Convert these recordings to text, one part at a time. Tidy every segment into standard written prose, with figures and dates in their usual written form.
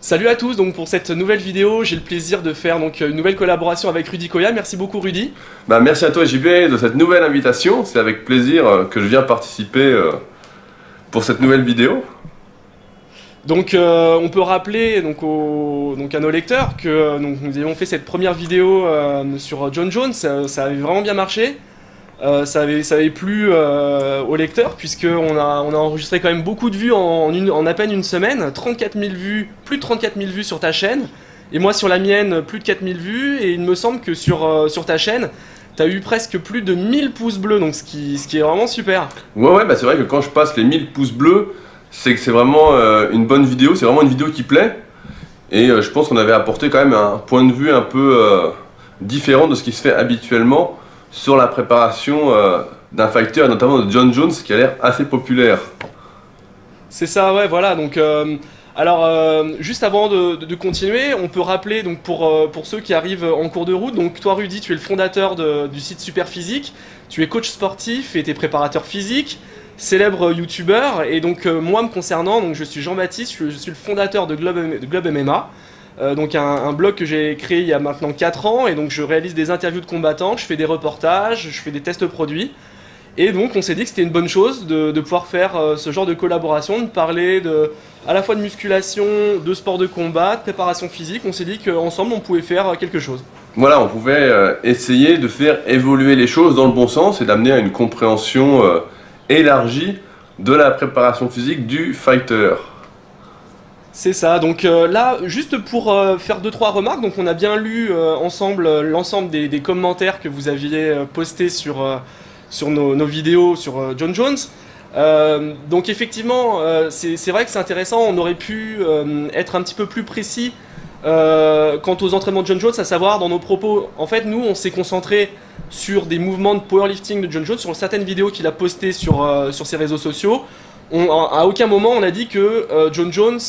Salut à tous, donc pour cette nouvelle vidéo, j'ai le plaisir de faire donc une nouvelle collaboration avec Rudy Koya. Merci beaucoup Rudy. Merci à toi JB de cette nouvelle invitation, c'est avec plaisir que je viens participer pour cette nouvelle vidéo. Donc on peut rappeler donc à nos lecteurs que nous avons fait cette première vidéo sur Jon Jones, ça avait vraiment bien marché. Ça avait plu aux lecteurs puisqu'on on a enregistré quand même beaucoup de vues en à peine une semaine, 34 000 vues, plus de 34 000 vues sur ta chaîne, et moi sur la mienne plus de 4 000 vues, et il me semble que sur ta chaîne, tu as eu presque plus de 1000 pouces bleus, donc ce qui est vraiment super. Ouais, c'est vrai que quand je passe les 1000 pouces bleus, c'est que c'est vraiment une bonne vidéo, c'est vraiment une vidéo qui plaît, et je pense qu'on avait apporté quand même un point de vue un peu différent de ce qui se fait habituellement sur la préparation d'un fighter, et notamment de Jon Jones, qui a l'air assez populaire. C'est ça, ouais, voilà. Donc, juste avant de continuer, on peut rappeler donc pour ceux qui arrivent en cours de route. Donc, toi, Rudy, tu es le fondateur du site Superphysique. Tu es coach sportif et tu es préparateur physique, célèbre youtubeur. Et donc, moi, me concernant, donc je suis Jean-Baptiste. Je suis le fondateur de Globe MMA. Donc un blog que j'ai créé il y a maintenant 4 ans, et donc je réalise des interviews de combattants, je fais des reportages, je fais des tests produits, et donc on s'est dit que c'était une bonne chose de pouvoir faire ce genre de collaboration, de parler à la fois de musculation, de sport de combat, de préparation physique. On s'est dit qu'ensemble on pouvait faire quelque chose. Voilà, on pouvait essayer de faire évoluer les choses dans le bon sens et d'amener à une compréhension élargie de la préparation physique du fighter. C'est ça, donc là, juste pour faire 2-3 remarques, donc on a bien lu ensemble l'ensemble des commentaires que vous aviez postés sur nos vidéos sur Jon Jones. Donc effectivement, c'est vrai que c'est intéressant, on aurait pu être un petit peu plus précis quant aux entraînements de Jon Jones, à savoir dans nos propos. En fait, nous, on s'est concentré sur des mouvements de powerlifting de Jon Jones, sur certaines vidéos qu'il a postées sur ses réseaux sociaux. À aucun moment on a dit que Jon Jones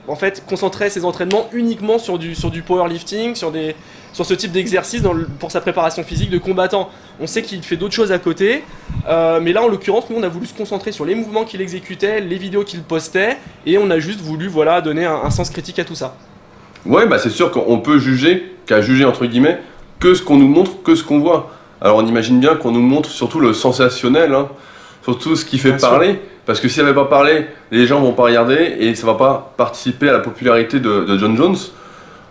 en fait, concentrait ses entraînements uniquement sur du powerlifting, sur ce type d'exercice pour sa préparation physique de combattant. On sait qu'il fait d'autres choses à côté, mais là en l'occurrence, nous on a voulu se concentrer sur les mouvements qu'il exécutait, les vidéos qu'il postait, et on a juste voulu donner un sens critique à tout ça. Ouais, c'est sûr qu'on peut juger, qu'à juger entre guillemets, que ce qu'on nous montre, que ce qu'on voit. Alors on imagine bien qu'on nous montre surtout le sensationnel, hein. Surtout ce qui fait parler, parce que si ça ne va pas parler, les gens vont pas regarder et ça va pas participer à la popularité de Jon Jones.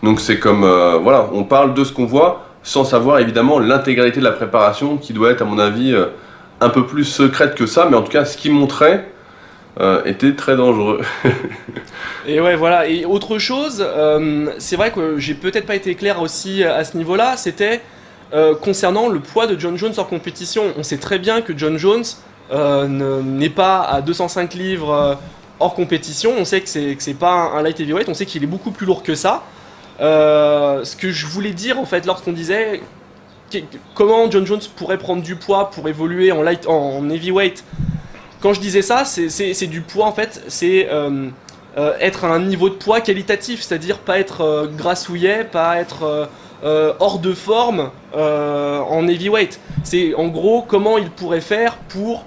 Donc c'est comme, voilà, on parle de ce qu'on voit sans savoir évidemment l'intégralité de la préparation qui doit être à mon avis un peu plus secrète que ça, mais en tout cas ce qu'il montrait était très dangereux. Et ouais, voilà, et autre chose, c'est vrai que j'ai peut-être pas été clair aussi à ce niveau-là, c'était concernant le poids de Jon Jones hors compétition. On sait très bien que Jon Jones n'est pas à 205 livres hors compétition. On sait que c'est pas un light heavyweight, on sait qu'il est beaucoup plus lourd que ça. Ce que je voulais dire en fait lorsqu'on disait comment Jon Jones pourrait prendre du poids pour évoluer en heavyweight, quand je disais ça, c'est du poids en fait, c'est être à un niveau de poids qualitatif, c'est-à-dire pas être grassouillet, pas être hors de forme en heavyweight. C'est en gros comment il pourrait faire pour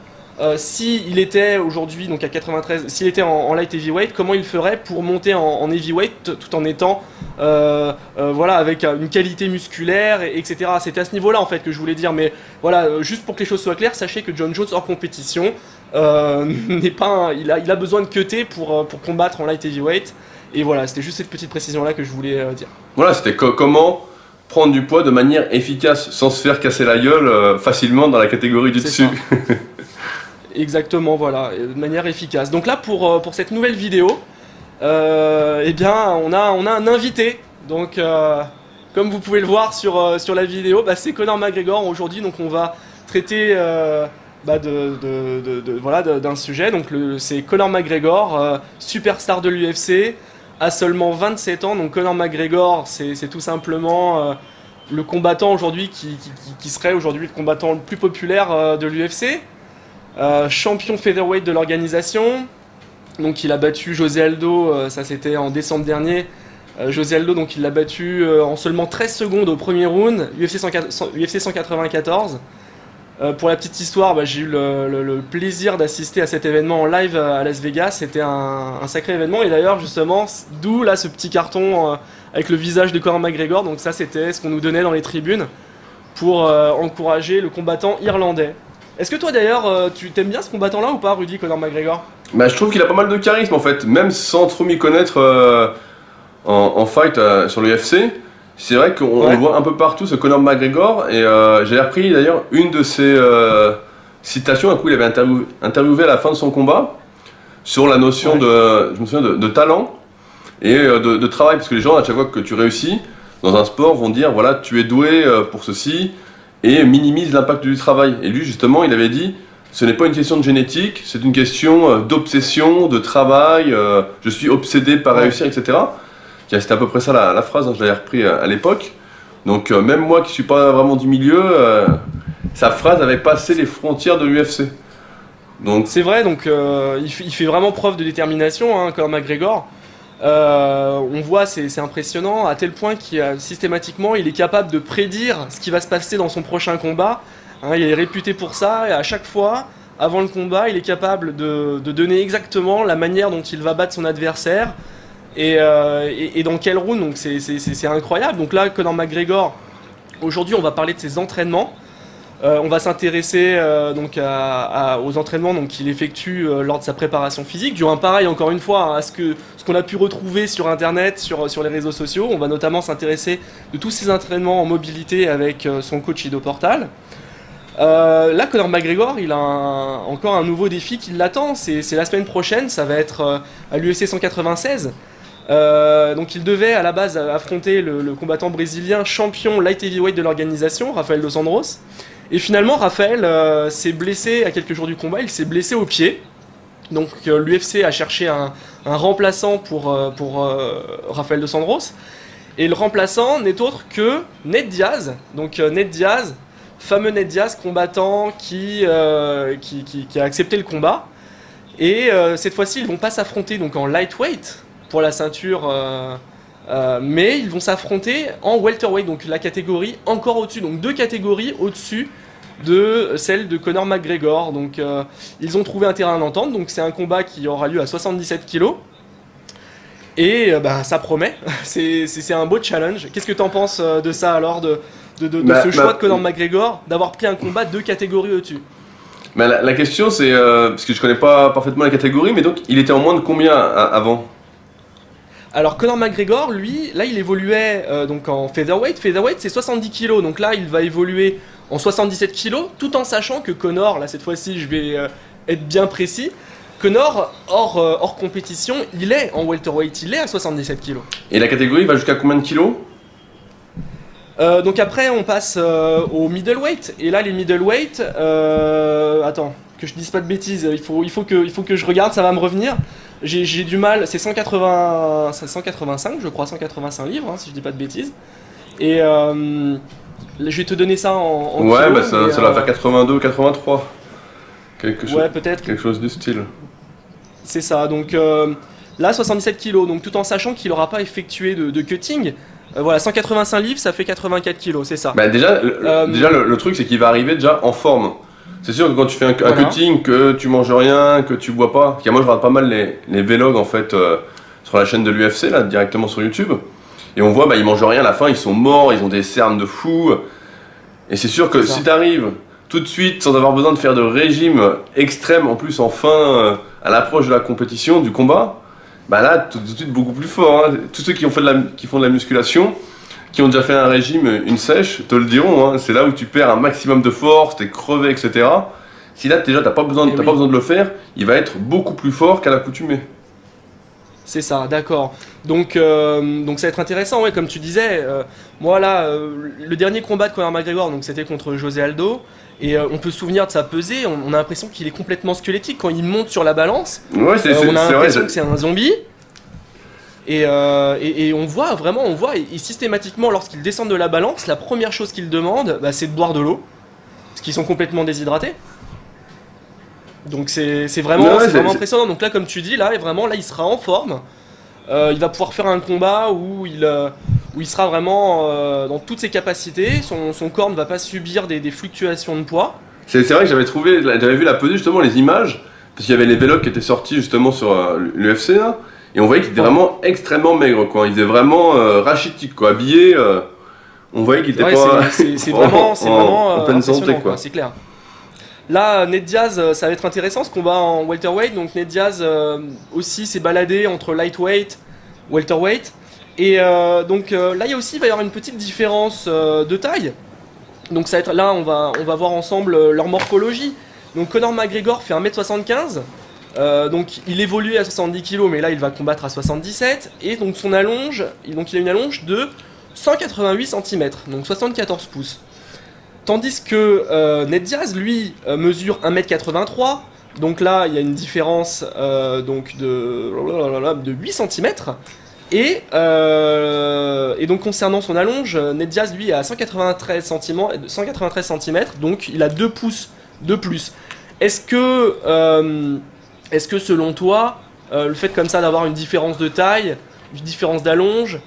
s'il était aujourd'hui donc à 93, s'il était en light heavyweight, comment il ferait pour monter en heavyweight tout en étant voilà, avec une qualité musculaire, etc. C'était à ce niveau-là en fait que je voulais dire, mais voilà, juste pour que les choses soient claires, sachez que Jon Jones hors compétition n'est pas il a besoin de cutter pour combattre en light heavyweight, et voilà, c'était juste cette petite précision là que je voulais dire. Voilà, c'était comment prendre du poids de manière efficace sans se faire casser la gueule facilement dans la catégorie du dessus. Exactement, voilà, de manière efficace. Donc là, pour cette nouvelle vidéo, eh bien, on a un invité. Donc, comme vous pouvez le voir sur la vidéo, c'est Conor McGregor aujourd'hui. Donc, on va traiter voilà, d'un sujet. Donc, c'est Conor McGregor, superstar de l'UFC, à seulement 27 ans. Donc, Conor McGregor, c'est tout simplement le combattant aujourd'hui qui serait aujourd'hui le combattant le plus populaire de l'UFC. Champion featherweight de l'organisation, donc il a battu José Aldo, ça c'était en décembre dernier. José Aldo, donc il l'a battu en seulement 13 secondes au premier round, UFC 194. Pour la petite histoire, j'ai eu le plaisir d'assister à cet événement en live à Las Vegas. C'était un sacré événement. Et d'ailleurs, justement, d'où là ce petit carton avec le visage de Conor McGregor. Donc ça, c'était ce qu'on nous donnait dans les tribunes pour encourager le combattant irlandais. Est-ce que toi d'ailleurs, tu t'aimes bien ce combattant-là ou pas, Rudy, Conor McGregor? Bah, je trouve qu'il a pas mal de charisme en fait, même sans trop m'y connaître en fight sur l'UFC. C'est vrai qu'on le voit un peu partout, ce Conor McGregor, et j'ai repris d'ailleurs une de ses citations, un coup il avait interviewé à la fin de son combat, sur la notion je me souviens, de talent et de travail, parce que les gens, à chaque fois que tu réussis dans un sport, vont dire, voilà, tu es doué pour ceci, et minimise l'impact du travail. Et lui, justement, il avait dit, ce n'est pas une question de génétique, c'est une question d'obsession, de travail, je suis obsédé par réussir, etc. C'était à peu près ça la phrase, je l'avais repris à l'époque. Donc même moi qui ne suis pas vraiment du milieu, sa phrase avait passé les frontières de l'UFC. C'est vrai, donc il fait vraiment preuve de détermination, hein, Conor McGregor. On voit, c'est impressionnant, à tel point qu'il systématiquement il est capable de prédire ce qui va se passer dans son prochain combat. Hein, il est réputé pour ça, et à chaque fois, avant le combat, il est capable de donner exactement la manière dont il va battre son adversaire. Et dans quel round, donc c'est incroyable. Donc là, Conor McGregor, aujourd'hui on va parler de ses entraînements. On va s'intéresser donc aux entraînements qu'il effectue lors de sa préparation physique. Du moins pareil, encore une fois, à ce qu'on a pu retrouver sur internet, sur les réseaux sociaux. On va notamment s'intéresser de tous ses entraînements en mobilité avec son coach Ido Portal. Là, Conor McGregor, il a encore un nouveau défi qui l'attend. C'est la semaine prochaine, ça va être à l'UFC 196. Donc il devait à la base affronter le combattant brésilien champion light heavyweight de l'organisation, Rafael dos Anjos. Et finalement Rafael s'est blessé à quelques jours du combat, il s'est blessé au pied. Donc l'UFC a cherché un remplaçant pour Rafael dos Anjos. Et le remplaçant n'est autre que Nate Diaz. Donc Nate Diaz, fameux Nate Diaz, combattant qui a accepté le combat. Et cette fois-ci ils vont pas s'affronter donc en lightweight pour la ceinture, mais ils vont s'affronter en welterweight, donc la catégorie encore au-dessus, donc 2 catégories au-dessus de celle de Conor McGregor. Donc ils ont trouvé un terrain d'entente, donc c'est un combat qui aura lieu à 77 kg. Et ça promet, c'est un beau challenge. Qu'est-ce que tu en penses de ça alors, de ce choix de Conor McGregor, d'avoir pris un combat 2 catégories au-dessus? La question c'est, parce que je connais pas parfaitement la catégorie, mais donc il était en moins de combien avant? Alors Conor McGregor, lui, là il évoluait donc en featherweight. Featherweight c'est 70 kg, donc là il va évoluer en 77 kg, tout en sachant que Conor, là cette fois-ci je vais être bien précis, Conor hors compétition, il est en welterweight, il est à 77 kg. Et la catégorie va jusqu'à combien de kilos? Donc après on passe au middleweight, et là les middleweight, attends, que je dise pas de bêtises, il faut que je regarde, ça va me revenir. J'ai du mal, c'est 185 je crois, 185 livres, hein, si je dis pas de bêtises. Et je vais te donner ça en ouais, kilos, ça va faire 82, 83. Ouais, peut-être. Quelque chose du style. C'est ça, donc là 77 kg, donc tout en sachant qu'il n'aura pas effectué de cutting. Voilà, 185 livres, ça fait 84 kg, c'est ça. Bah déjà, le truc, c'est qu'il va arriver déjà en forme. C'est sûr que quand tu fais un cutting, que tu manges rien, que tu bois pas. Moi, je regarde pas mal les vlogs en fait sur la chaîne de l'UFC, là, directement sur YouTube. Et on voit, ils mangent rien à la fin, ils sont morts, ils ont des cernes de fou. Et c'est sûr que si tu arrives tout de suite, sans avoir besoin de faire de régime extrême, en plus en fin, à l'approche de la compétition, du combat, là, tout de suite beaucoup plus fort. Hein. Tous ceux qui font de la musculation, qui ont déjà fait un régime, une sèche, te le diront, hein. C'est là où tu perds un maximum de force, t'es crevé, etc. Si là déjà t'as pas besoin de le faire, il va être beaucoup plus fort qu'à l'accoutumée. C'est ça, d'accord. Donc ça va être intéressant, ouais, comme tu disais. Moi là, le dernier combat de Conor McGregor, donc c'était contre José Aldo, et on peut se souvenir de sa pesée. On a l'impression qu'il est complètement squelettique quand il monte sur la balance. Ouais, on a l'impression que c'est un zombie. Et on voit vraiment, et systématiquement lorsqu'ils descendent de la balance, la première chose qu'ils demandent, c'est de boire de l'eau, parce qu'ils sont complètement déshydratés. Donc c'est vraiment impressionnant. Donc là, comme tu dis, là il sera en forme. Il va pouvoir faire un combat où il sera vraiment dans toutes ses capacités. Son corps ne va pas subir des fluctuations de poids. C'est vrai que j'avais vu la pesée justement, les images, parce qu'il y avait les Vlogs qui étaient sortis justement sur l'UFC là, et on voyait qu'il était vraiment extrêmement maigre, quoi. Il était vraiment rachitique, quoi, habillé. On voyait qu'il était pas. C'est vraiment en pleine santé, quoi. C'est clair. Là, Nate Diaz, ça va être intéressant ce combat en welterweight. Donc Nate Diaz aussi s'est baladé entre lightweight, welterweight. Et donc là, il va y avoir une petite différence de taille. Donc ça va être, là, on va voir ensemble leur morphologie. Donc Conor McGregor fait 1m75. Donc il évolue à 70 kg, mais là il va combattre à 77. Et donc son allonge, il a une allonge de 188 cm, donc 74 pouces. Tandis que Nate Diaz, lui, mesure 1m83. Donc là, il y a une différence donc de 8 cm. Et donc concernant son allonge, Nate Diaz, lui, a 193 cm, donc il a 2 pouces de plus. Est-ce que selon toi, le fait comme ça d'avoir une différence de taille, une différence d'allonge,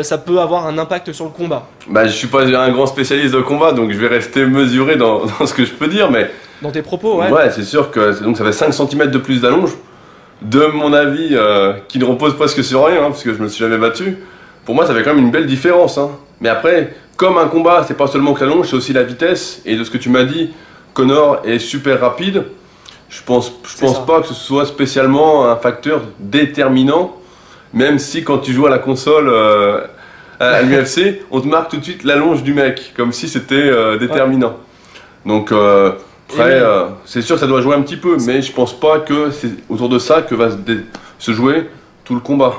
ça peut avoir un impact sur le combat? Bah, je suis pas un grand spécialiste de combat, donc je vais rester mesuré dans ce que je peux dire, mais... Dans tes propos, ouais. Ouais, c'est sûr que donc ça fait 5 cm de plus d'allonge. De mon avis, qui ne repose presque sur rien, parce que je me suis jamais battu. Pour moi, ça fait quand même une belle différence. Mais après, comme un combat, c'est pas seulement que l'allonge, c'est aussi la vitesse. Et de ce que tu m'as dit, Conor est super rapide. Je pense pas que ce soit spécialement un facteur déterminant. Même si quand tu joues à la console à l'UFC, on te marque tout de suite l'allonge du mec, comme si c'était déterminant. Ouais. Donc après, c'est sûr que ça doit jouer un petit peu, mais je pense pas que c'est autour de ça que va se jouer tout le combat.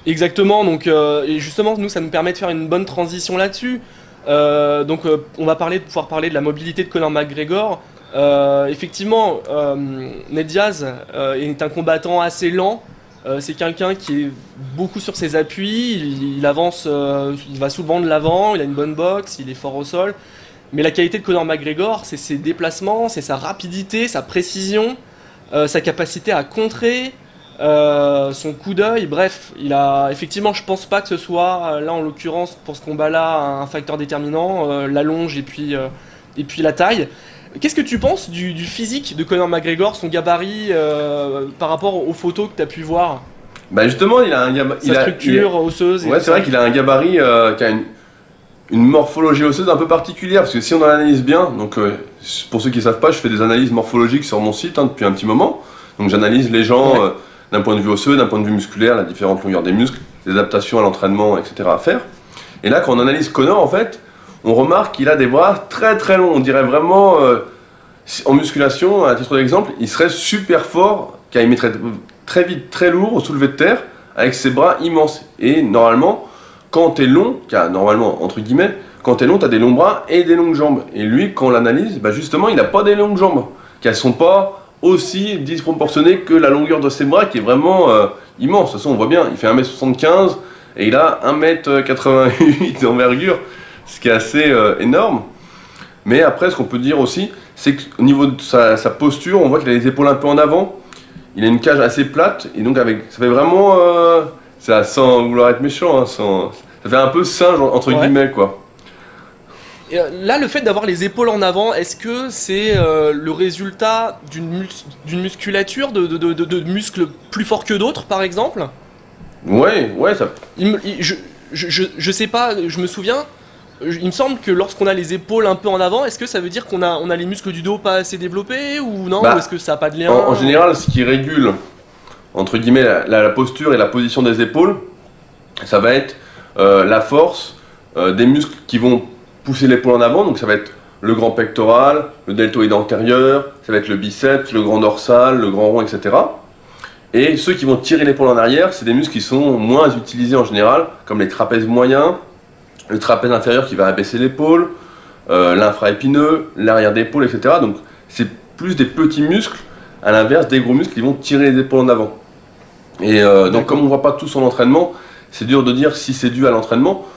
Exactement, donc et justement nous ça nous permet de faire une bonne transition là-dessus. On va pouvoir parler de la mobilité de Conor McGregor. Effectivement, Nate Diaz est un combattant assez lent. C'est quelqu'un qui est beaucoup sur ses appuis, il avance, il va souvent de l'avant, il a une bonne boxe, il est fort au sol. Mais la qualité de Conor McGregor, c'est ses déplacements, c'est sa rapidité, sa précision, sa capacité à contrer, son coup d'œil. Bref, effectivement, je pense pas que ce soit, là en l'occurrence, pour ce combat-là, un facteur déterminant, l'allonge et puis la taille. Qu'est-ce que tu penses du physique de Conor McGregor, son gabarit par rapport aux photos que tu as pu voir? Bah justement, il a un gabarit. Sa structure osseuse. Ouais, c'est vrai qu'il a un gabarit qui a une morphologie osseuse un peu particulière, parce que si on analyse bien, donc pour ceux qui ne savent pas, je fais des analyses morphologiques sur mon site depuis un petit moment. Donc j'analyse les gens d'un point de vue osseux, d'un point de vue musculaire, la différente longueur des muscles, les adaptations à l'entraînement, etc. à faire. Et là, quand on analyse Conor, en fait, on remarque qu'il a des bras très très longs. On dirait vraiment, en musculation, à titre d'exemple, il serait super fort, car il mettrait très vite, très lourd au soulevé de terre, avec ses bras immenses. Et normalement, quand t'es long, car normalement, entre guillemets, quand t'es long, t'as des longs bras et des longues jambes. Et lui, quand on l'analyse, bah justement, il n'a pas des longues jambes, qu'elles sont pas aussi disproportionnées que la longueur de ses bras, qui est vraiment immense. De toute façon, on voit bien, il fait 1m75 et il a 1m88 d'envergure, ce qui est assez énorme. Mais après, ce qu'on peut dire aussi, c'est qu'au niveau de sa posture, on voit qu'il a les épaules un peu en avant, il a une cage assez plate, et donc ça fait vraiment... ça, sans vouloir être méchant, hein, ça fait un peu singe entre guillemets, quoi. Et là, le fait d'avoir les épaules en avant, est-ce que c'est le résultat d'une musculature, de muscles plus forts que d'autres, par exemple? Ouais, ça... Je sais pas, je me souviens, il me semble que lorsqu'on a les épaules un peu en avant, est-ce que ça veut dire qu'on a les muscles du dos pas assez développés, ou non, ou est-ce que ça n'a pas de lien? En général, ce qui régule, entre guillemets, la posture et la position des épaules, ça va être la force des muscles qui vont pousser l'épaule en avant, donc ça va être le grand pectoral, le deltoïde antérieur, ça va être le biceps, le grand dorsal, le grand rond, etc. Et ceux qui vont tirer l'épaule en arrière, c'est des muscles qui sont moins utilisés en général, comme les trapèzes moyens, le trapèze inférieur qui va abaisser l'épaule, l'infraépineux, l'arrière d'épaule, etc. Donc c'est plus des petits muscles, à l'inverse des gros muscles qui vont tirer les épaules en avant. Et donc comme on ne voit pas tout son entraînement, c'est dur de dire si c'est dû à l'entraînement.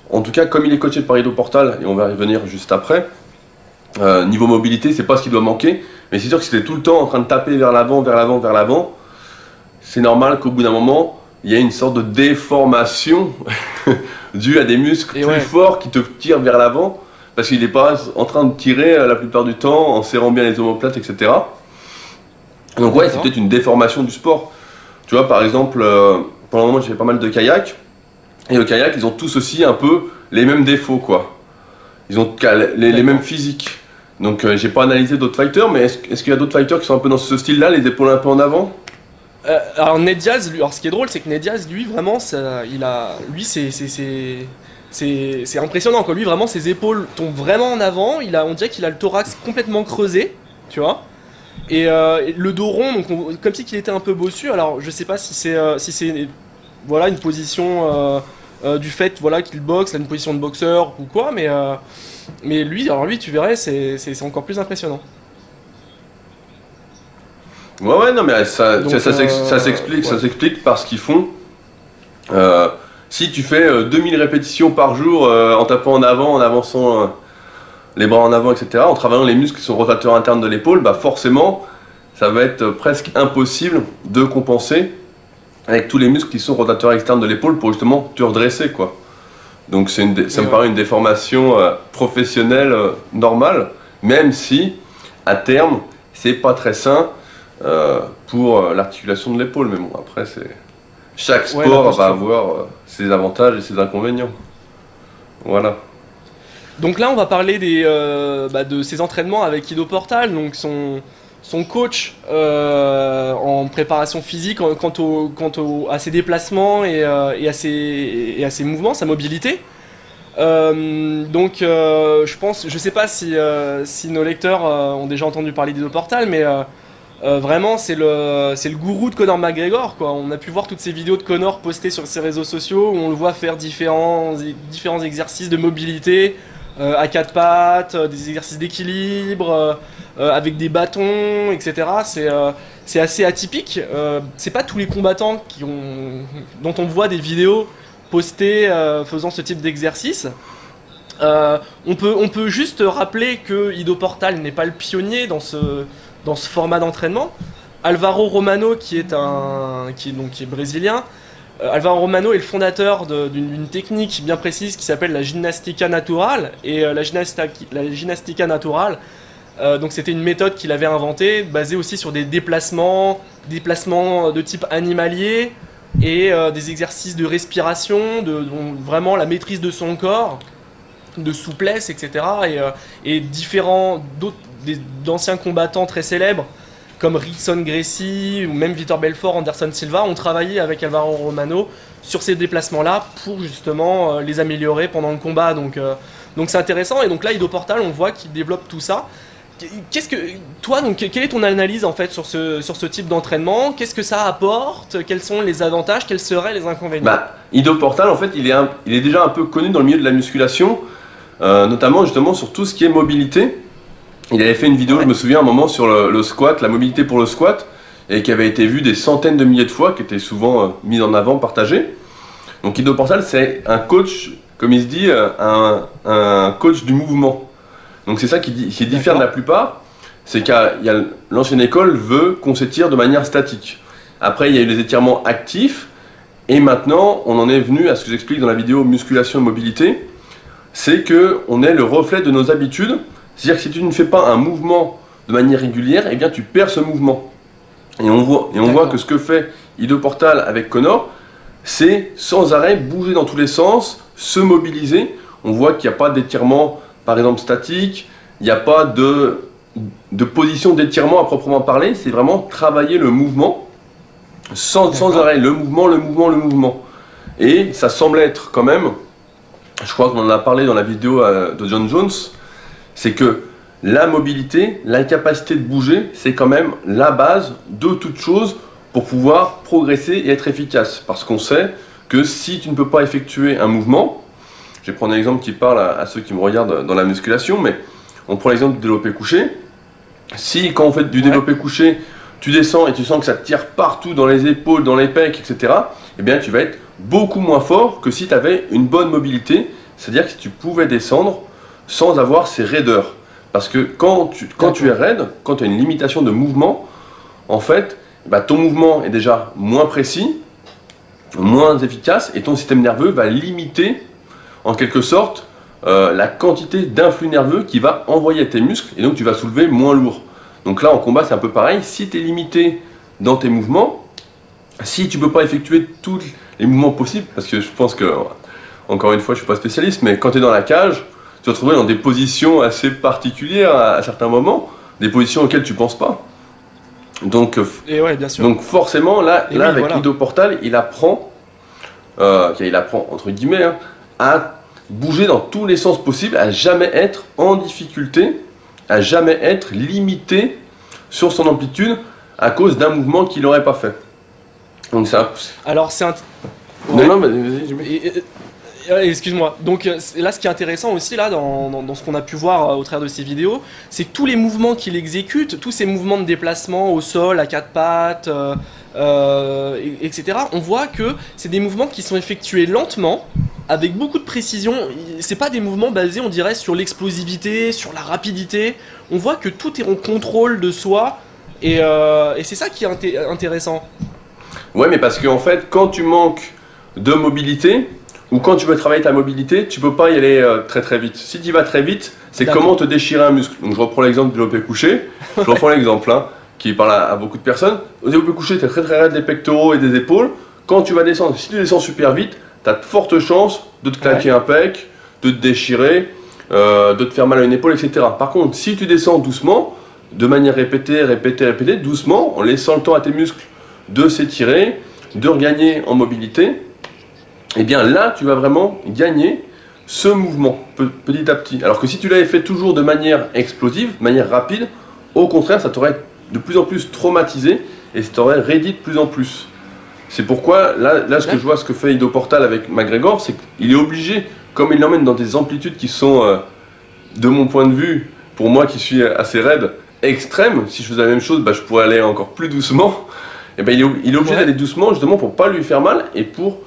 En tout cas, comme il est coaché par Ido Portal, et on va y revenir juste après, niveau mobilité, c'est pas ce qui doit manquer, mais c'est sûr que si c'était tout le temps en train de taper vers l'avant, c'est normal qu'au bout d'un moment, il y ait une sorte de déformation due à des muscles plus forts qui te tirent vers l'avant, parce qu'il n'est pas en train de tirer la plupart du temps en serrant bien les omoplates, etc. Donc ouais, c'est peut-être une déformation du sport. Tu vois, par exemple, pendant un moment j'ai fait pas mal de kayak, et le kayak ils ont tous aussi un peu les mêmes défauts quoi. Ils ont les mêmes physiques. Donc j'ai pas analysé d'autres fighters, mais est-ce qu'il y a d'autres fighters qui sont un peu dans ce style-là, les épaules un peu en avant? Alors Ned Diaz, lui, alors ce qui est drôle, c'est que Ned Diaz, lui, vraiment, lui, c'est impressionnant quoi. Lui, vraiment, ses épaules tombent vraiment en avant. On dirait qu'il a le thorax complètement creusé, tu vois. Et le dos rond, donc comme si qu'il était un peu bossu. Alors, je sais pas si c'est voilà une position du fait voilà qu'il boxe, une position de boxeur ou quoi, mais lui, tu verrais, c'est encore plus impressionnant. Ouais, non, mais ça Donc, s'explique, ça s'explique par ce qu'ils font. Si tu fais 2000 répétitions par jour en tapant en avant, en avançant les bras en avant, etc., en travaillant les muscles qui sont rotateurs internes de l'épaule, bah forcément, ça va être presque impossible de compenser avec tous les muscles qui sont rotateurs externes de l'épaule pour justement te redresser, quoi. Donc ça me paraît une déformation professionnelle normale, même si, à terme, c'est pas très sain pour l'articulation de l'épaule. Mais bon, après, chaque sport va avoir ses avantages et ses inconvénients. Voilà. Donc là, on va parler de ses entraînements avec Ido Portal, donc son coach en préparation physique à ses déplacements et à ses mouvements, sa mobilité. Je sais pas si nos lecteurs ont déjà entendu parler d'Ido Portal, mais vraiment c'est le gourou de Conor McGregor quoi. On a pu voir toutes ces vidéos de Conor postées sur ses réseaux sociaux où on le voit faire différents exercices de mobilité à quatre pattes, des exercices d'équilibre avec des bâtons, etc. C'est assez atypique. C'est pas tous les combattants dont on voit des vidéos postées faisant ce type d'exercice. On peut juste rappeler que Ido Portal n'est pas le pionnier dans ce format d'entraînement. Alvaro Romano, qui est brésilien, Alvaro Romano est le fondateur d'une technique bien précise qui s'appelle la gymnastica natural. Et la gymnastica natural, donc c'était une méthode qu'il avait inventée, basée aussi sur des déplacements de type animalier et des exercices de respiration, vraiment la maîtrise de son corps, de souplesse, etc. Et d'anciens combattants très célèbres comme Rickson Gracie ou même Vitor Belfort, Anderson Silva ont travaillé avec Alvaro Romano sur ces déplacements-là pour justement les améliorer pendant le combat. Donc c'est intéressant. Et donc là, Ido Portal, on voit qu'il développe tout ça. Quelle est ton analyse en fait sur ce type d'entraînement? Qu'est-ce que ça apporte? Quels sont les avantages? Quels seraient les inconvénients? Ido Portal, en fait, il est déjà un peu connu dans le milieu de la musculation, notamment justement sur tout ce qui est mobilité. Il avait fait une vidéo, je me souviens, un moment sur le squat, la mobilité pour le squat, et qui avait été vue des centaines de milliers de fois, qui était souvent mise en avant, partagée. Donc Ido Portal, c'est un coach, comme il se dit, un coach du mouvement. Donc c'est ça qui diffère de la plupart, c'est qu'il l'ancienne école veut qu'on s'étire de manière statique. Après, il y a eu les étirements actifs, et maintenant, on en est venu à ce que j'explique dans la vidéo musculation et mobilité, c'est qu'on est le reflet de nos habitudes. C'est-à-dire que si tu ne fais pas un mouvement de manière régulière, eh bien tu perds ce mouvement. Et on voit que ce que fait Ido Portal avec Conor, c'est sans arrêt bouger dans tous les sens, se mobiliser. On voit qu'il n'y a pas d'étirement, par exemple, statique, il n'y a pas de position d'étirement à proprement parler, c'est vraiment travailler le mouvement sans arrêt, le mouvement. Et ça semble être quand même, je crois qu'on en a parlé dans la vidéo de Jon Jones, c'est que la mobilité, l'incapacité de bouger, c'est quand même la base de toute chose pour pouvoir progresser et être efficace. Parce qu'on sait que si tu ne peux pas effectuer un mouvement, je vais prendre un exemple qui parle à ceux qui me regardent dans la musculation, mais on prend l'exemple du développé couché. Si quand on fait du développé couché, tu descends et tu sens que ça te tire partout dans les épaules, dans les pecs, etc., eh bien tu vas être beaucoup moins fort que si tu avais une bonne mobilité, c'est-à-dire que si tu pouvais descendre sans avoir ces raideurs. Parce que quand tu es raide, quand tu as une limitation de mouvement, en fait, ton mouvement est déjà moins précis, moins efficace, et ton système nerveux va limiter, en quelque sorte, la quantité d'influx nerveux qui va envoyer à tes muscles, et donc tu vas soulever moins lourd. Donc là en combat c'est un peu pareil, si tu es limité dans tes mouvements, si tu peux pas effectuer tous les mouvements possibles, parce que je pense que, encore une fois je suis pas spécialiste, mais quand tu es dans la cage, tu vas te retrouver dans des positions assez particulières à certains moments, des positions auxquelles tu penses pas. Donc, et ouais, bien sûr. Donc forcément là oui, avec voilà. Ido Portal il apprend entre guillemets hein, à bouger dans tous les sens possibles, à jamais être en difficulté, à jamais être limité sur son amplitude à cause d'un mouvement qu'il n'aurait pas fait. Donc ça. Alors c'est un... Ouais. Non, mais vas-y. Excuse-moi. Donc là, ce qui est intéressant aussi là dans ce qu'on a pu voir au travers de ces vidéos, c'est que tous les mouvements qu'il exécute, tous ces mouvements de déplacement au sol, à quatre pattes, etc. On voit que c'est des mouvements qui sont effectués lentement, avec beaucoup de précision. C'est pas des mouvements basés, on dirait, sur l'explosivité, sur la rapidité. On voit que tout est en contrôle de soi, et c'est ça qui est intéressant. Ouais, mais parce qu'en fait, quand tu manques de mobilité, ou quand tu veux travailler ta mobilité, tu peux pas y aller très très vite. Si tu y vas très vite, c'est comment te déchirer un muscle. Donc je reprends l'exemple du développé couché. Je reprends l'exemple hein, qui parle à beaucoup de personnes. Au développé couché, tu es très très raide des pectoraux et des épaules. Quand tu vas descendre, si tu descends super vite, tu as de fortes chances de te claquer un pec, de te déchirer, de te faire mal à une épaule, etc. Par contre, si tu descends doucement, de manière répétée, doucement, en laissant le temps à tes muscles de s'étirer, de regagner en mobilité, et bien là, tu vas vraiment gagner ce mouvement petit à petit. Alors que si tu l'avais fait toujours de manière explosive, de manière rapide, au contraire, ça t'aurait de plus en plus traumatisé et ça t'aurait raidi de plus en plus. C'est pourquoi, là ce que je vois, ce que fait Ido Portal avec McGregor, c'est qu'il est obligé, comme il l'emmène dans des amplitudes qui sont, de mon point de vue, pour moi qui suis assez raide, extrêmes. Si je faisais la même chose, bah, je pourrais aller encore plus doucement. Et ben, il est obligé d'aller doucement justement pour pas lui faire mal et pour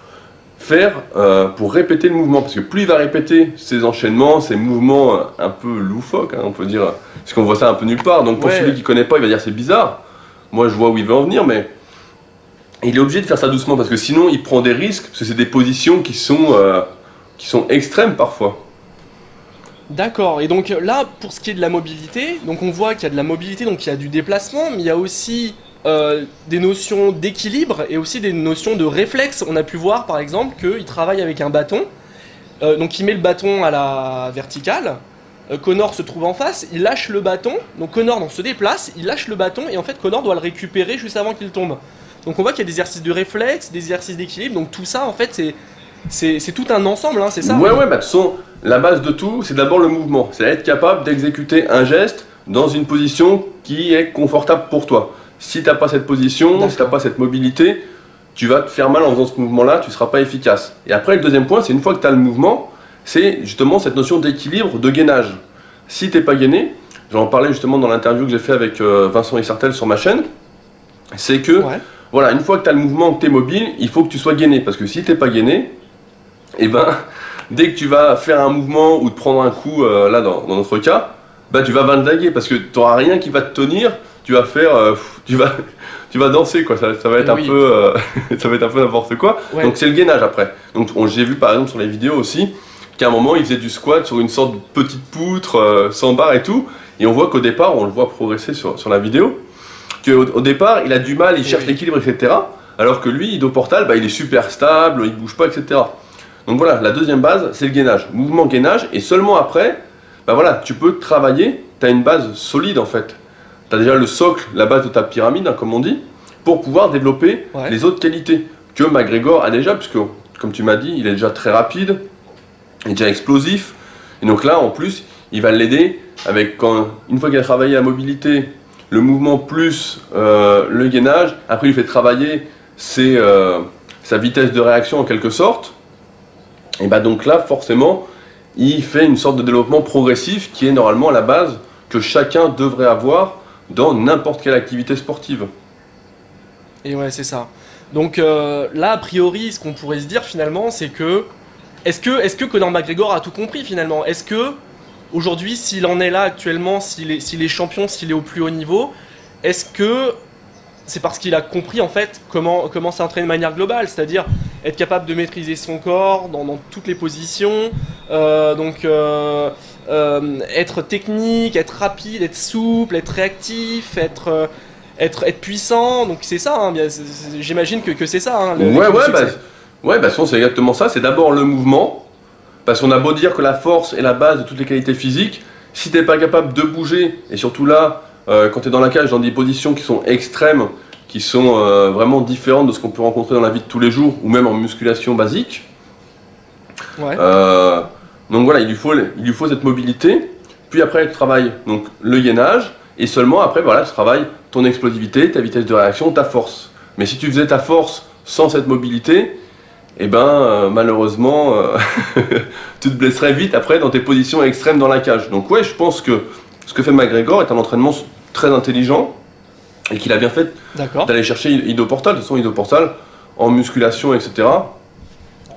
répéter le mouvement, parce que plus il va répéter ces enchaînements, ces mouvements un peu loufoques, hein, on peut dire, parce qu'on voit ça un peu nulle part, donc pour celui qui connaît pas, il va dire c'est bizarre, moi je vois où il veut en venir, mais il est obligé de faire ça doucement, parce que sinon il prend des risques, parce que c'est des positions qui sont extrêmes parfois. D'accord, et donc là, pour ce qui est de la mobilité, donc on voit qu'il y a de la mobilité, donc il y a du déplacement, mais il y a aussi des notions d'équilibre et aussi des notions de réflexe. On a pu voir par exemple qu'il travaille avec un bâton, donc il met le bâton à la verticale, Conor se trouve en face, il lâche le bâton, donc Conor se déplace, il lâche le bâton et en fait Conor doit le récupérer juste avant qu'il tombe. Donc on voit qu'il y a des exercices de réflexe, des exercices d'équilibre, donc tout ça en fait c'est tout un ensemble, hein, c'est ça? Ouais, bah de toute façon, la base de tout, c'est d'abord le mouvement, c'est être capable d'exécuter un geste dans une position qui est confortable pour toi. Si tu n'as pas cette position, si tu n'as pas cette mobilité, tu vas te faire mal en faisant ce mouvement-là, tu ne seras pas efficace. Et après, le deuxième point, c'est une fois que tu as le mouvement, c'est justement cette notion d'équilibre, de gainage. Si tu n'es pas gainé, j'en parlais justement dans l'interview que j'ai fait avec Vincent Isartel sur ma chaîne, c'est que, voilà, une fois que tu as le mouvement, que tu es mobile, il faut que tu sois gainé. Parce que si tu n'es pas gainé, et ben, dès que tu vas faire un mouvement ou te prendre un coup, là dans notre cas, bah, tu vas vindaguer parce que tu n'auras rien qui va te tenir. Tu vas faire, tu vas danser quoi, ça va être un peu, ça va être un peu n'importe quoi. Donc c'est le gainage après. Donc j'ai vu par exemple sur les vidéos aussi qu'à un moment il faisait du squat sur une sorte de petite poutre sans barre et tout, et on voit qu'au départ, on le voit progresser sur la vidéo, qu'au départ il a du mal, il cherche l'équilibre, etc. Alors que lui, Ido Portal, bah, il est super stable, il bouge pas, etc. Donc voilà, la deuxième base c'est le gainage, mouvement gainage, et seulement après, bah voilà, tu peux travailler, tu as une base solide en fait. Tu as déjà le socle, la base de ta pyramide, hein, comme on dit, pour pouvoir développer les autres qualités que McGregor a déjà, puisque, comme tu m'as dit, il est déjà très rapide, il est déjà explosif. Et donc là, en plus, il va l'aider avec, une fois qu'il a travaillé la mobilité, le mouvement plus le gainage, après il fait travailler sa vitesse de réaction en quelque sorte. Et bah donc là, forcément, il fait une sorte de développement progressif qui est normalement la base que chacun devrait avoir dans n'importe quelle activité sportive. Et ouais, c'est ça. Donc là, a priori, ce qu'on pourrait se dire finalement, c'est que est-ce que Conor McGregor a tout compris finalement? Est-ce que aujourd'hui, s'il en est là actuellement, s'il est champion, s'il est au plus haut niveau, est-ce que c'est parce qu'il a compris en fait comment s'entraîner de manière globale, c'est-à-dire être capable de maîtriser son corps dans toutes les positions, être technique, être rapide, être souple, être réactif, être puissant. Donc c'est ça, hein, j'imagine que c'est ça. Hein, ouais, bah, c'est exactement ça. C'est d'abord le mouvement, parce qu'on a beau dire que la force est la base de toutes les qualités physiques, si t'es pas capable de bouger, et surtout là, quand tu es dans la cage, dans des positions qui sont extrêmes, qui sont vraiment différentes de ce qu'on peut rencontrer dans la vie de tous les jours, ou même en musculation basique. Ouais. Donc voilà, il lui faut cette mobilité, puis après tu travailles donc, le gainage, et seulement après voilà, tu travailles ton explosivité, ta vitesse de réaction, ta force. Mais si tu faisais ta force sans cette mobilité, eh ben malheureusement tu te blesserais vite après dans tes positions extrêmes dans la cage. Donc ouais, je pense que ce que fait McGregor est un entraînement très intelligent et qu'il a bien fait d'aller chercher Ido Portal. De toute façon, Ido Portal en musculation, etc.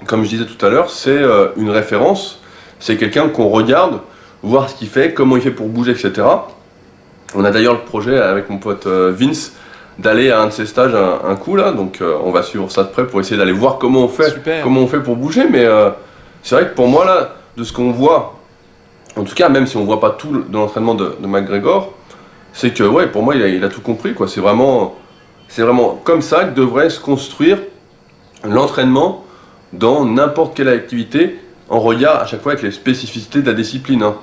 Comme je disais tout à l'heure, c'est une référence, c'est quelqu'un qu'on regarde, voir ce qu'il fait, comment il fait pour bouger, etc. On a d'ailleurs le projet avec mon pote Vince d'aller à un de ces stages un coup là, donc on va suivre ça de près pour essayer d'aller voir comment on fait pour bouger, mais c'est vrai que pour moi là, de ce qu'on voit, en tout cas même si on voit pas tout de l'entraînement de McGregor, c'est que ouais, pour moi il a tout compris quoi, c'est vraiment comme ça que devrait se construire l'entraînement dans n'importe quelle activité, en regard à chaque fois avec les spécificités de la discipline. Hein.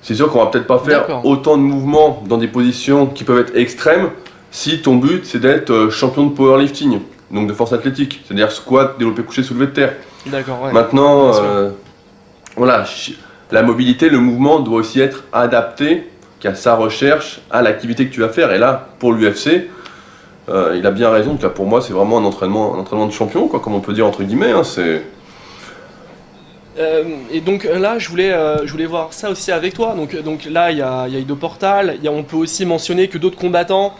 C'est sûr qu'on va peut-être pas faire autant de mouvements dans des positions qui peuvent être extrêmes si ton but c'est d'être champion de powerlifting, donc de force athlétique, c'est-à-dire squat, développé couché, soulevé de terre. D'accord, ouais. Maintenant, voilà, la mobilité, le mouvement doit aussi être adapté à sa recherche, à l'activité que tu vas faire. Et là, pour l'UFC, il a bien raison, car pour moi c'est vraiment un entraînement de champion, quoi, comme on peut dire entre guillemets. Hein, et donc là, je voulais voir ça aussi avec toi. Donc là, il y a Ido Portal. On peut aussi mentionner que d'autres combattants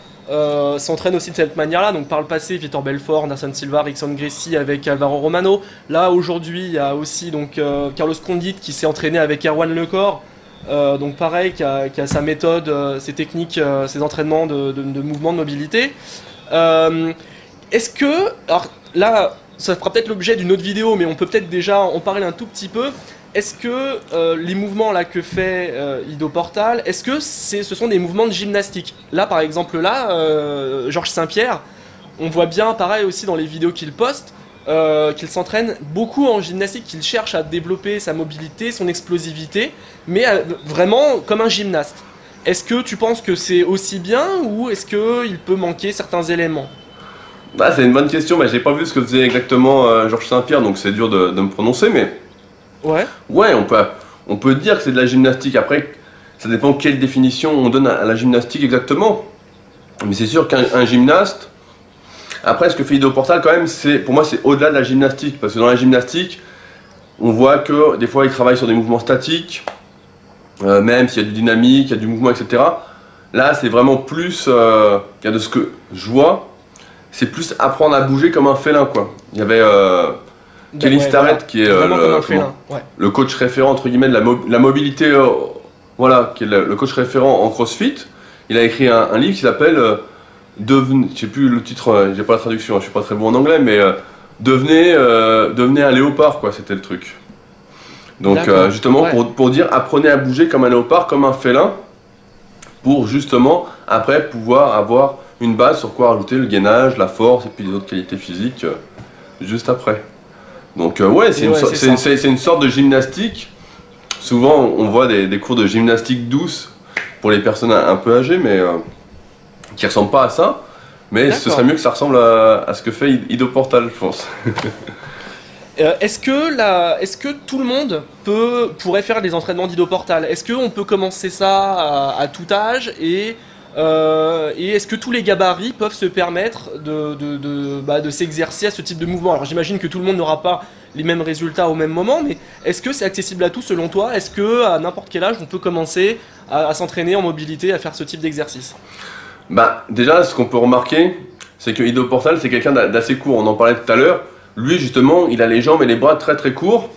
s'entraînent aussi de cette manière-là. Donc par le passé, Vitor Belfort, Anderson Silva, Rickson Gracie avec Alvaro Romano. Là aujourd'hui, il y a aussi donc Carlos Condit qui s'est entraîné avec Erwan Lecor. Donc pareil, qui a sa méthode, ses techniques, ses entraînements de mouvement, de mobilité. Est-ce que, alors là, ça fera peut-être l'objet d'une autre vidéo, mais on peut peut-être déjà en parler un tout petit peu. Est-ce que les mouvements là que fait Ido Portal, est-ce que ce sont des mouvements de gymnastique? Là, par exemple, Georges Saint-Pierre, on voit bien, pareil aussi dans les vidéos qu'il poste, qu'il s'entraîne beaucoup en gymnastique, qu'il cherche à développer sa mobilité, son explosivité, mais vraiment comme un gymnaste. Est-ce que tu penses que c'est aussi bien ou est-ce qu'il peut manquer certains éléments? Bah, c'est une bonne question, mais j'ai pas vu ce que faisait exactement Georges Saint-Pierre, donc c'est dur de me prononcer, mais... Ouais, on peut dire que c'est de la gymnastique. Après, ça dépend quelle définition on donne à la gymnastique exactement. Mais c'est sûr qu'un gymnaste... Après, ce que fait Ido Portal, quand même, pour moi, c'est au-delà de la gymnastique. Parce que dans la gymnastique, on voit que des fois, il travaille sur des mouvements statiques, même s'il y a du dynamique, il y a du mouvement, etc. Là, c'est vraiment plus, de ce que je vois, c'est plus apprendre à bouger comme un félin, quoi. Il y avait Kelly Starrett, qui est le coach référent, entre guillemets, de la mobilité, qui est le coach référent en CrossFit. Il a écrit un livre qui s'appelle... je sais plus le titre, j'ai pas la traduction, je suis pas très bon en anglais, mais devenez un léopard, quoi, c'était le truc. Donc justement pour dire apprenez à bouger comme un léopard, comme un félin, pour justement après pouvoir avoir une base sur quoi rajouter le gainage, la force et puis les autres qualités physiques juste après. Donc ouais, c'est une sorte de gymnastique. Souvent on voit des cours de gymnastique douce pour les personnes un peu âgées, mais qui ressemble pas à ça, mais ce serait mieux que ça ressemble à ce que fait Ido Portal, je pense. Est-ce que tout le monde pourrait faire des entraînements d'Ido Portal? Est-ce qu'on peut commencer ça à tout âge et est-ce que tous les gabarits peuvent se permettre de s'exercer à ce type de mouvement? Alors j'imagine que tout le monde n'aura pas les mêmes résultats au même moment, mais est-ce que c'est accessible à tous selon toi? Est-ce qu'à n'importe quel âge on peut commencer à s'entraîner en mobilité, à faire ce type d'exercice? Bah déjà, ce qu'on peut remarquer, c'est que Ido Portal, c'est quelqu'un d'assez court, on en parlait tout à l'heure. Lui justement, il a les jambes et les bras très très courts,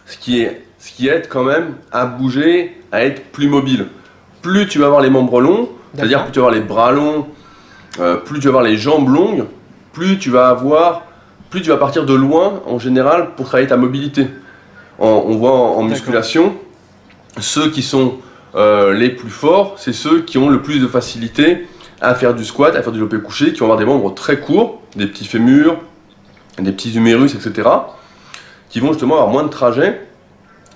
ce qui aide quand même à bouger, à être plus mobile. Plus tu vas avoir les membres longs, c'est-à-dire plus tu vas avoir les bras longs, plus tu vas avoir les jambes longues, plus tu vas partir de loin en général pour travailler ta mobilité. on voit en musculation, ceux qui sont les plus forts, c'est ceux qui ont le plus de facilité à faire du squat, à faire du développé couché, qui vont avoir des membres très courts, des petits fémurs, des petits humérus, etc., qui vont justement avoir moins de trajet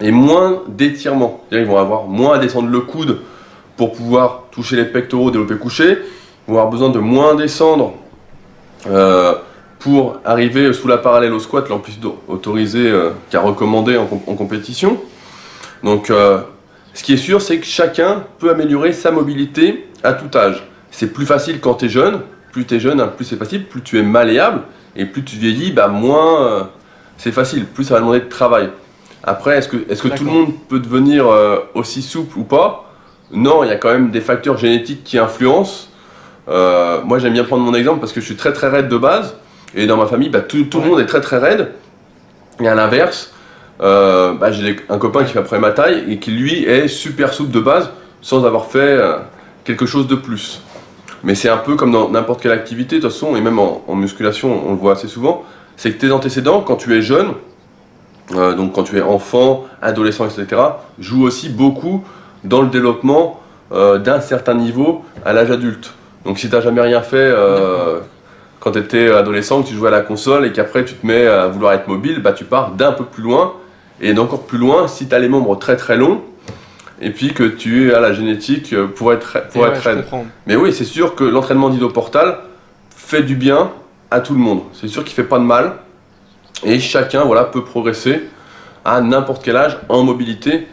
et moins d'étirement. C'est-à-dire qu'ils vont avoir moins à descendre le coude pour pouvoir toucher les pectoraux, développé couché, ils vont avoir besoin de moins descendre pour arriver sous la parallèle au squat, l'amplitude autorisée qui est recommandée en compétition. Donc ce qui est sûr, c'est que chacun peut améliorer sa mobilité à tout âge. C'est plus facile quand tu es jeune, plus tu es jeune, plus c'est facile, plus tu es malléable, et plus tu vieillis, moins c'est facile, plus ça va demander de travail. Après, est-ce que tout le monde peut devenir aussi souple ou pas? Non, il y a quand même des facteurs génétiques qui influencent. Moi j'aime bien prendre mon exemple parce que je suis très très raide de base, et dans ma famille, tout le monde est très très raide, et à l'inverse, j'ai un copain qui fait à peu près ma taille, et qui lui est super souple de base, sans avoir fait quelque chose de plus. Mais c'est un peu comme dans n'importe quelle activité, de toute façon, et même en musculation, on le voit assez souvent, c'est que tes antécédents, quand tu es jeune, donc quand tu es enfant, adolescent, etc., jouent aussi beaucoup dans le développement d'un certain niveau à l'âge adulte. Donc si tu n'as jamais rien fait quand tu étais adolescent, que tu jouais à la console, et qu'après tu te mets à vouloir être mobile, tu pars d'un peu plus loin, et d'encore plus loin si tu as les membres très très longs, et puis que tu as la génétique pour être raide. Mais oui, c'est sûr que l'entraînement d'idoportal fait du bien à tout le monde. C'est sûr qu'il ne fait pas de mal, et chacun peut progresser à n'importe quel âge en mobilité.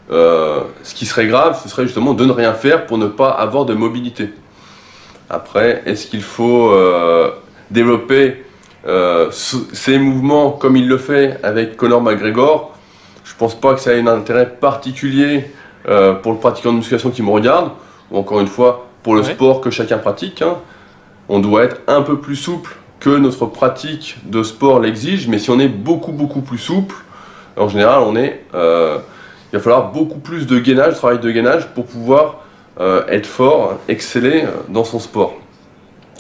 Ce qui serait grave, ce serait justement de ne rien faire pour ne pas avoir de mobilité. Après, est-ce qu'il faut développer ces mouvements comme il le fait avec Conor McGregor? Je pense pas que ça ait un intérêt particulier pour le pratiquant de musculation qui me regarde, ou encore une fois pour le sport que chacun pratique. On doit être un peu plus souple que notre pratique de sport l'exige, mais si on est beaucoup plus souple, en général il va falloir beaucoup plus de gainage, travail de gainage pour pouvoir être fort, exceller dans son sport.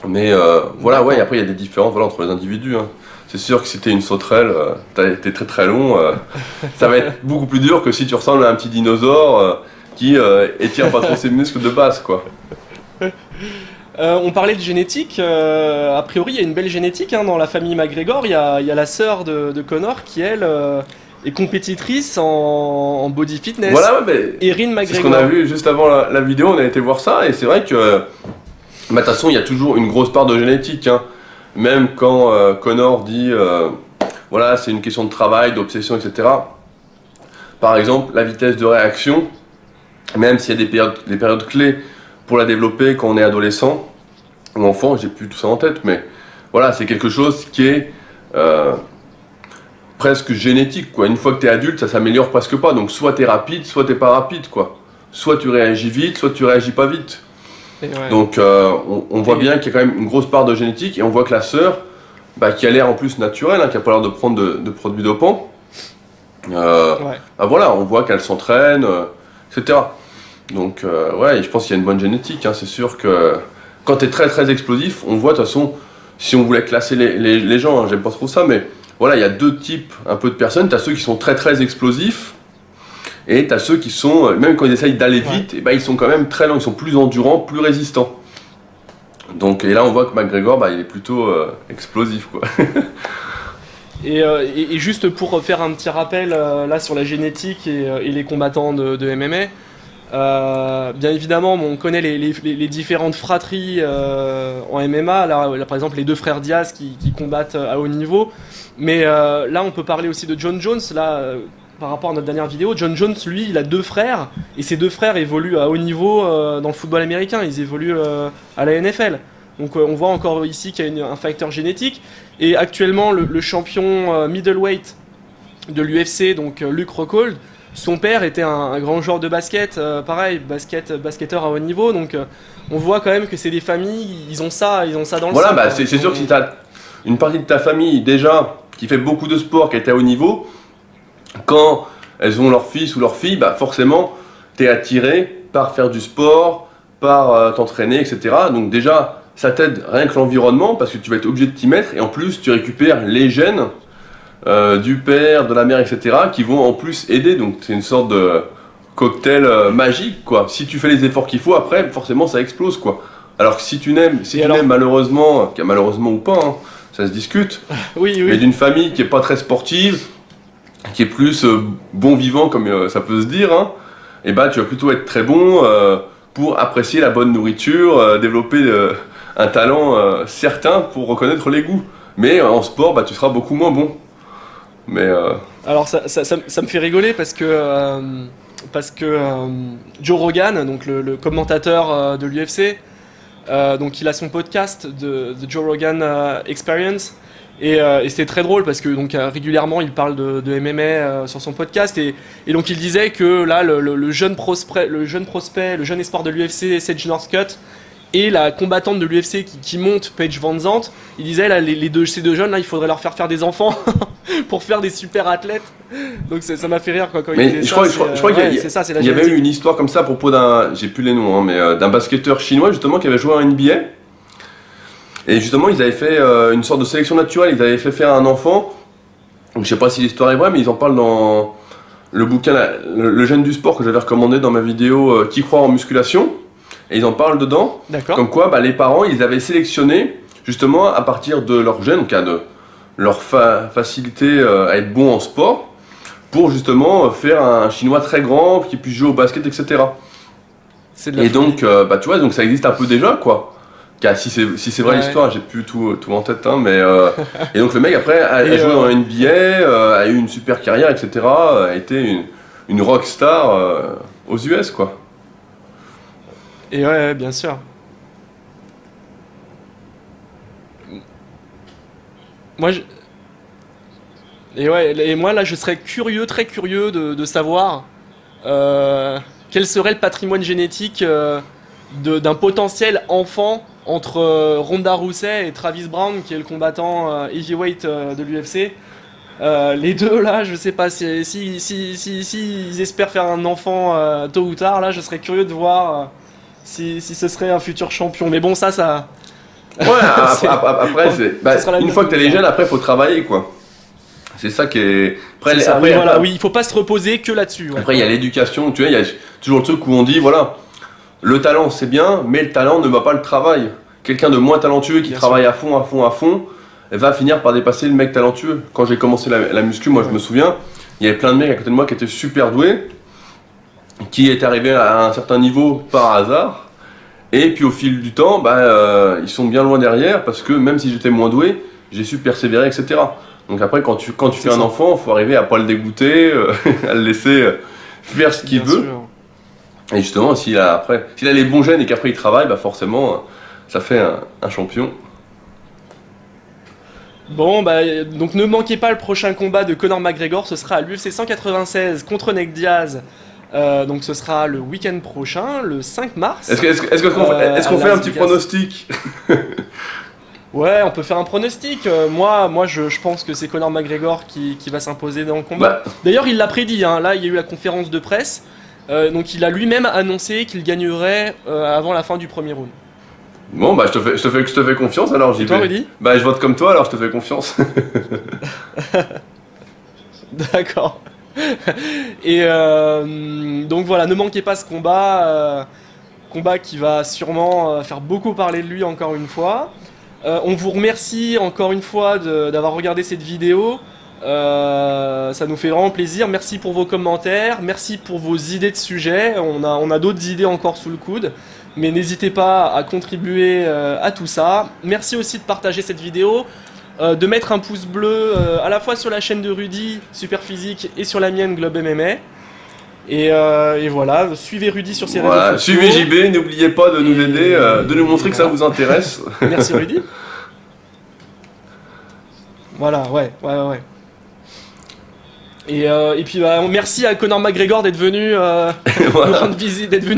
Mais après il y a des différences entre les individus. C'est sûr que si t'es une sauterelle, t'es très très long, ça va être beaucoup plus dur que si tu ressembles à un petit dinosaure qui étire pas trop ses muscles de base, quoi. On parlait de génétique, a priori il y a une belle génétique dans la famille McGregor. Il y a la sœur de Conor qui elle est compétitrice en body fitness. Voilà, mais Erin McGregor. C'est ce qu'on a vu juste avant la vidéo, on a été voir ça, et c'est vrai que de toute façon il y a toujours une grosse part de génétique. Même quand Conor dit c'est une question de travail, d'obsession, etc. Par exemple, la vitesse de réaction, même s'il y a des périodes clés pour la développer quand on est adolescent ou enfant, j'ai plus tout ça en tête, mais c'est quelque chose qui est presque génétique, quoi. Une fois que tu es adulte, ça s'améliore presque pas. Donc soit tu es rapide, soit tu n'es pas rapide, quoi. Soit tu réagis vite, soit tu réagis pas vite. Donc on voit bien qu'il y a quand même une grosse part de génétique, et on voit que la sœur, qui a l'air en plus naturelle, qui n'a pas l'air de prendre de produits dopants, on voit qu'elle s'entraîne, etc. Donc je pense qu'il y a une bonne génétique. C'est sûr que quand tu es très très explosif, on voit de toute façon, si on voulait classer les gens, j'aime pas trop ça, mais il y a deux types un peu de personnes. Tu as ceux qui sont très très explosifs, et tu as ceux qui sont, même quand ils essayent d'aller vite, ils sont quand même très lents, ils sont plus endurants, plus résistants. Donc, et là on voit que McGregor, il est plutôt explosif, quoi. Et juste pour faire un petit rappel là sur la génétique et les combattants de MMA, bien évidemment on connaît les différentes fratries en MMA, là par exemple les deux frères Diaz qui combattent à haut niveau, mais là on peut parler aussi de John Jones. Par rapport à notre dernière vidéo, John Jones, lui, il a deux frères, et ces deux frères évoluent à haut niveau dans le football américain, ils évoluent à la NFL. Donc on voit encore ici qu'il y a un facteur génétique, et actuellement le champion middleweight de l'UFC, donc Luke Rockhold, son père était un grand joueur de basket, pareil, basketteur à haut niveau, donc on voit quand même que c'est des familles, ils ont ça dans le sang. C'est sûr que si tu as une partie de ta famille déjà qui fait beaucoup de sport, qui est à haut niveau, quand elles ont leur fils ou leur fille, forcément, tu es attiré par faire du sport, par t'entraîner, etc. Donc déjà, ça t'aide rien que l'environnement, parce que tu vas être obligé de t'y mettre, et en plus, tu récupères les gènes du père, de la mère, etc. qui vont en plus aider. Donc c'est une sorte de cocktail magique, quoi. Si tu fais les efforts qu'il faut, après, forcément, ça explose, quoi. Alors que si tu n'aimes, malheureusement, malheureusement ou pas, hein, ça se discute, oui. mais d'une famille qui est pas très sportive, qui est plus bon vivant, comme ça peut se dire, hein, et bah tu vas plutôt être très bon pour apprécier la bonne nourriture, développer un talent certain pour reconnaître les goûts. Mais en sport, bah tu seras beaucoup moins bon. Mais alors ça me fait rigoler parce que Joe Rogan, donc le commentateur de l'UFC, donc il a son podcast de Joe Rogan Experience et c'était très drôle parce que donc régulièrement il parle de MMA sur son podcast et donc il disait que là le jeune prospect, le jeune espoir de l'UFC, Sage Northcutt, et la combattante de l'UFC qui monte, Paige Van Zandt, il disait là ces deux jeunes là, il faudrait leur faire des enfants pour faire des super athlètes. Donc ça m'a fait rire quoi, quand il disait ça. Je crois qu'il y avait eu une histoire comme ça à propos d'un, j'ai plus les noms, hein, mais d'un basketteur chinois justement qui avait joué en NBA. Et justement ils avaient fait une sorte de sélection naturelle, ils avaient fait faire un enfant. Donc je sais pas si l'histoire est vraie, mais ils en parlent dans le bouquin Le gène du sport que j'avais recommandé dans ma vidéo Qui croit en musculation. Et ils en parlent dedans, comme quoi bah, les parents ils avaient sélectionné justement à partir de leur gène, donc de leur facilité à être bon en sport, pour justement faire un chinois très grand qui puisse jouer au basket, etc. Et donc, bah, tu vois, donc ça existe un peu déjà, quoi. Si c'est vrai l'histoire, j'ai plus tout en tête, hein, mais et donc le mec après a joué en NBA, a eu une super carrière, etc. A été une rock star aux US, quoi. Et ouais, bien sûr. Moi, et moi là, je serais curieux, très curieux de savoir quel serait le patrimoine génétique d'un potentiel enfant entre Ronda Rousey et Travis Brown, qui est le combattant heavyweight de l'UFC. Les deux là, je sais pas si ils espèrent faire un enfant tôt ou tard. Là, je serais curieux de voir si ce serait un futur champion. Mais bon, ça. Ouais, après, une fois que t'es les jeunes, après, faut travailler, quoi. C'est ça qui est. Après, oui, il faut pas se reposer que là-dessus. Ouais. Après, il y a l'éducation, tu vois, il y a toujours le truc où on dit, voilà, le talent c'est bien, mais le talent ne bat pas le travail. Quelqu'un de moins talentueux qui travaille à fond, va finir par dépasser le mec talentueux. Quand j'ai commencé la muscu, moi je me souviens, il y avait plein de mecs à côté de moi qui étaient super doués, qui étaient arrivés à un certain niveau par hasard, et puis au fil du temps, ils sont bien loin derrière, parce que même si j'étais moins doué, j'ai su persévérer, etc. Donc après, quand tu fais un enfant, il faut arriver à pas le dégoûter, à le laisser faire ce qu'il veut. Sûr. Et justement, s'il a les bons gènes et qu'après il travaille, forcément, ça fait un champion. Bon, donc ne manquez pas le prochain combat de Conor McGregor, ce sera à l'UFC 196 contre Nate Diaz. Donc ce sera le week-end prochain, le 5 mars. Est-ce qu'on fait un petit pronostic? Ouais, on peut faire un pronostic. Moi je pense que c'est Conor McGregor qui va s'imposer dans le combat. D'ailleurs, il l'a prédit, hein. Là, il y a eu la conférence de presse. Donc il a lui-même annoncé qu'il gagnerait avant la fin du premier round. Bon, je te fais confiance alors, JP. Et toi, Rudy? Je vote comme toi, alors je te fais confiance. D'accord. Et donc voilà, ne manquez pas ce combat. Combat qui va sûrement faire beaucoup parler de lui encore une fois. On vous remercie encore une fois d'avoir regardé cette vidéo. Ça nous fait vraiment plaisir. Merci pour vos commentaires, merci pour vos idées de sujets. On a d'autres idées encore sous le coude, mais n'hésitez pas à contribuer à tout ça. Merci aussi de partager cette vidéo, de mettre un pouce bleu à la fois sur la chaîne de Rudy, Super Physique, et sur la mienne, Globe MMA. Et voilà, suivez Rudy sur ses réseaux sociaux. Suivez JB, n'oubliez pas de nous aider, de nous montrer que ça vous intéresse. Merci Rudy. Voilà, ouais. Et puis merci à Conor McGregor d'être venu,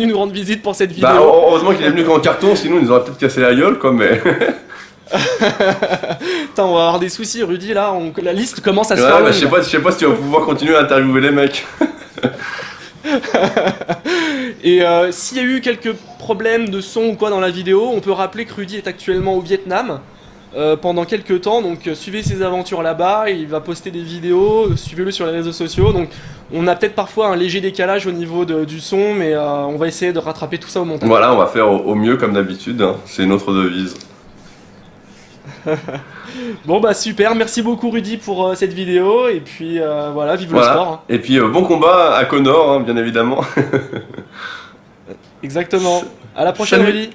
nous rendre visite pour cette vidéo. Heureusement qu'il est venu en carton, sinon il nous aurait peut-être cassé la gueule, quoi, mais... Putain, on va avoir des soucis, Rudy, là, la liste commence à se faire longue. Je sais pas si tu vas pouvoir continuer à interviewer les mecs. Et s'il y a eu quelques problèmes de son ou quoi dans la vidéo, on peut rappeler que Rudy est actuellement au Vietnam. pendant quelques temps, donc suivez ses aventures là-bas, il va poster des vidéos, suivez-le sur les réseaux sociaux, donc on a peut-être parfois un léger décalage au niveau du son, mais on va essayer de rattraper tout ça au montage. Voilà, on va faire au mieux comme d'habitude, hein. C'est notre devise. Bon bah super, merci beaucoup Rudy pour cette vidéo, et puis voilà, vive le sport. Hein. Et puis bon combat à Connor, hein, bien évidemment. Exactement, à la prochaine Rudy.